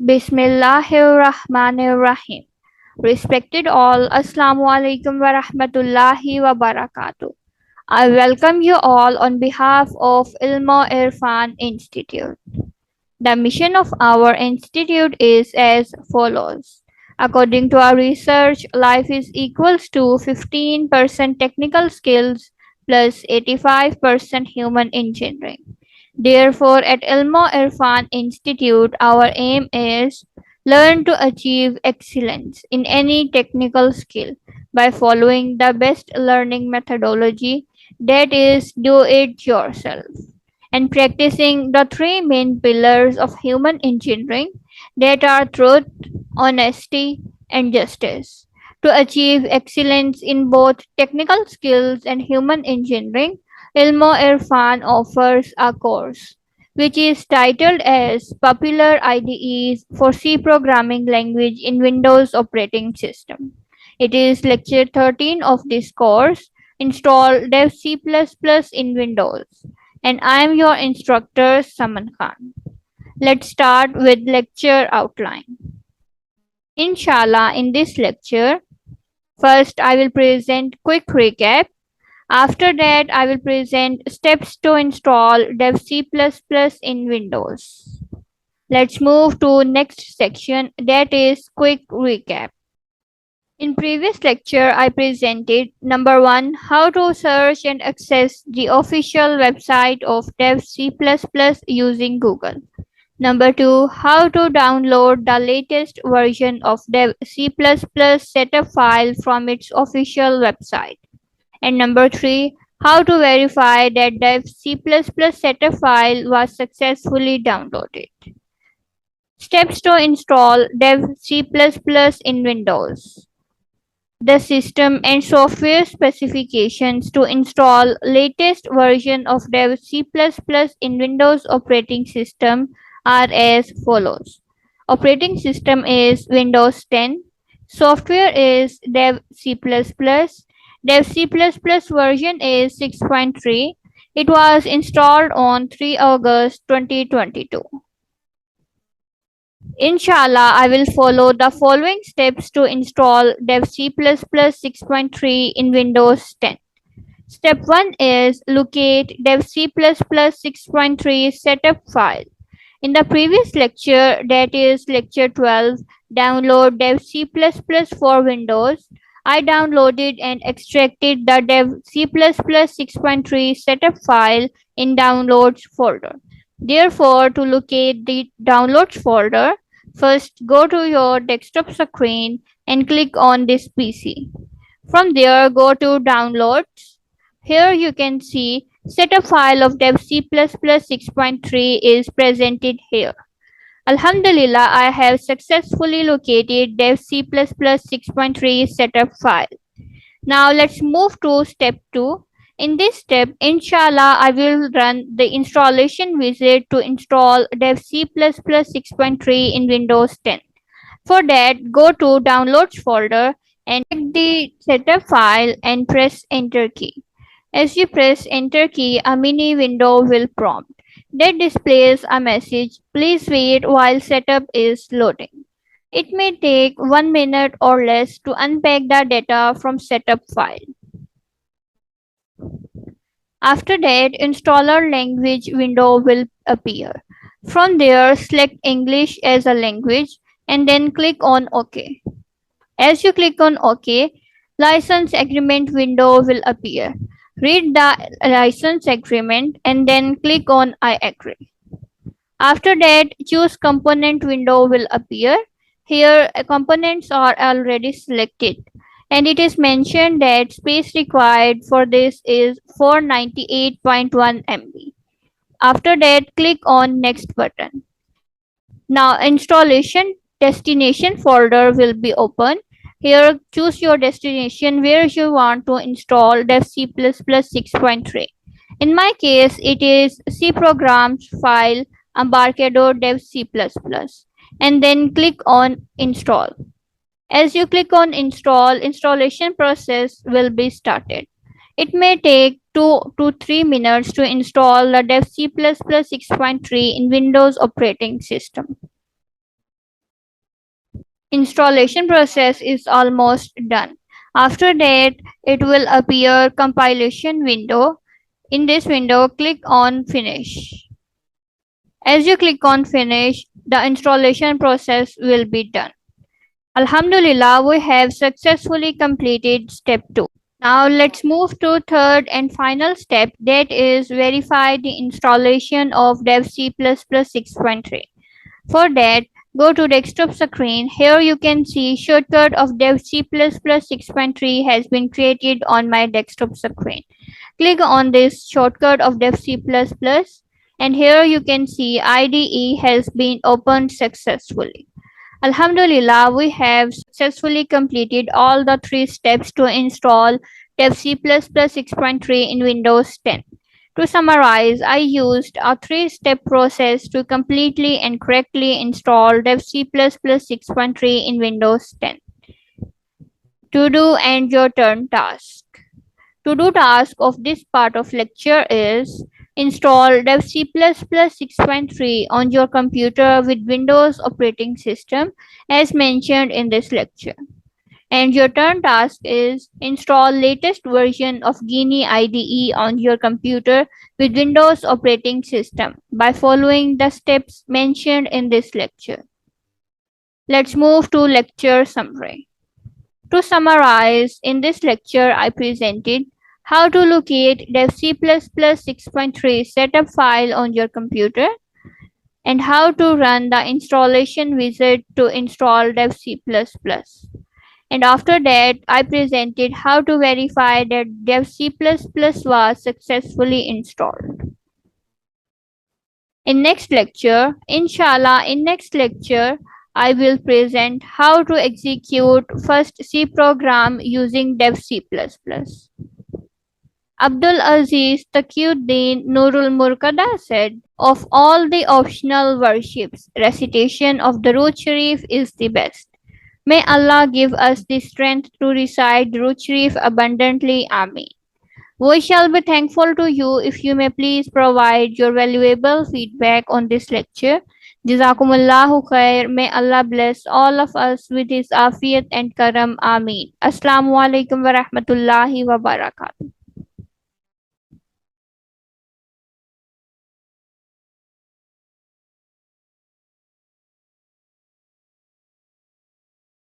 Bismillahirrahmanirrahim. Respected all, Assalamu alaikum wa rahmatullahi wa barakatuh. I welcome you all on behalf of Irfan Institute. The mission of our institute is as follows. According to our research, life is equals to 15% technical skills plus 85% human engineering. Therefore, at Irfan Institute, our aim is learn to achieve excellence in any technical skill by following the best learning methodology, that is, do it yourself, and practicing the three main pillars of human engineering, that are truth, honesty, and justice. To achieve excellence in both technical skills and human engineering, Irfan offers a course which is titled as Popular IDEs for C Programming Language in Windows Operating System. It is lecture 13 of this course, Install Dev-C++ in Windows, and I am your instructor Saman Khan. Let's start with lecture outline. Inshallah, in this lecture, first I will present quick recap. After that, I will present steps to install Dev-C++ in Windows. Let's move to next section, that is quick recap. In previous lecture, I presented number 1, how to search and access the official website of Dev-C++ using Google. Number 2, how to download the latest version of Dev-C++ setup file from its official website. And number 3, how to verify that Dev-C++ setup file was successfully downloaded. Steps to install Dev-C++ in Windows. The system and software specifications to install latest version of Dev-C++ in Windows operating system are as follows. Operating system is Windows 10. Software is Dev-C++. Dev-C++ version is 6.3. It was installed on 3 August 2022. Inshallah, I will follow the following steps to install Dev-C++ 6.3 in Windows 10. Step 1 is locate Dev-C++ 6.3 setup file. In the previous lecture, that is lecture 12, download Dev-C++ for Windows, I downloaded and extracted the Dev-C++ 6.3 setup file in Downloads folder. Therefore, to locate the Downloads folder, first go to your desktop screen and click on this PC. From there, go to Downloads. Here you can see setup file of Dev-C++ 6.3 is presented here. Alhamdulillah, I have successfully located Dev-C++ 6.3 setup file. Now let's move to step 2. In this step, inshallah, I will run the installation wizard to install Dev-C++ 6.3 in Windows 10. For that, go to Downloads folder and check the setup file and press Enter key. As you press Enter key, a mini window will prompt that displays a message, please wait while setup is loading. It may take 1 minute or less to unpack the data from setup file. After that, installer language window will appear. From there, select English as a language and then click on OK. As you click on OK, license agreement window will appear. Read the license agreement and then click on I agree. After that, choose component window will appear. Here, components are already selected, and it is mentioned that space required for this is 498.1 MB. After that, click on Next button. Now, installation destination folder will be open. Here, choose your destination where you want to install Dev-C++ 6.3. In my case, it is C programs file embarcado dev-C++, and then click on install. As you click on install, installation process will be started. It may take 2 to 3 minutes to install the Dev-C++ 6.3 in Windows operating system. Installation process is almost done. After that, it will appear compilation window. In this window, click on Finish. As you click on Finish, the installation process will be done. Alhamdulillah, we have successfully completed step 2. Now let's move to third and final step, that is verify the installation of Dev-C++ 6.3. For that, go to desktop screen. Here you can see shortcut of Dev-C++ 6.3 has been created on my desktop screen. Click on this shortcut of Dev-C++ and here you can see IDE has been opened successfully. Alhamdulillah, we have successfully completed all the 3 steps to install Dev-C++ 6.3 in Windows 10. To summarize, I used a 3-step process to completely and correctly install Dev-C++ 6.3 in Windows 10. To do and your turn task. To do task of this part of lecture is install Dev-C++ 6.3 on your computer with Windows operating system as mentioned in this lecture. And your turn task is install latest version of Guinea IDE on your computer with Windows operating system by following the steps mentioned in this lecture. Let's move to lecture summary. To summarize, in this lecture I presented how to locate Dev-C++ 6.3 setup file on your computer and how to run the installation wizard to install Dev-C++. And after that, I presented how to verify that Dev-C++ was successfully installed. In next lecture, inshallah, I will present how to execute first C program using Dev-C++. Abdul Aziz Taqiyuddin Nurul Murkada said, of all the optional worships, recitation of Durood Sharif is the best. May Allah give us the strength to recite Durood Sharif abundantly. Ameen. We shall be thankful to you if you may please provide your valuable feedback on this lecture. Jazakumullahu khair. May Allah bless all of us with His afiyat and karam. Ameen. Assalamu alaikum wa rahmatullahi wa barakatuh.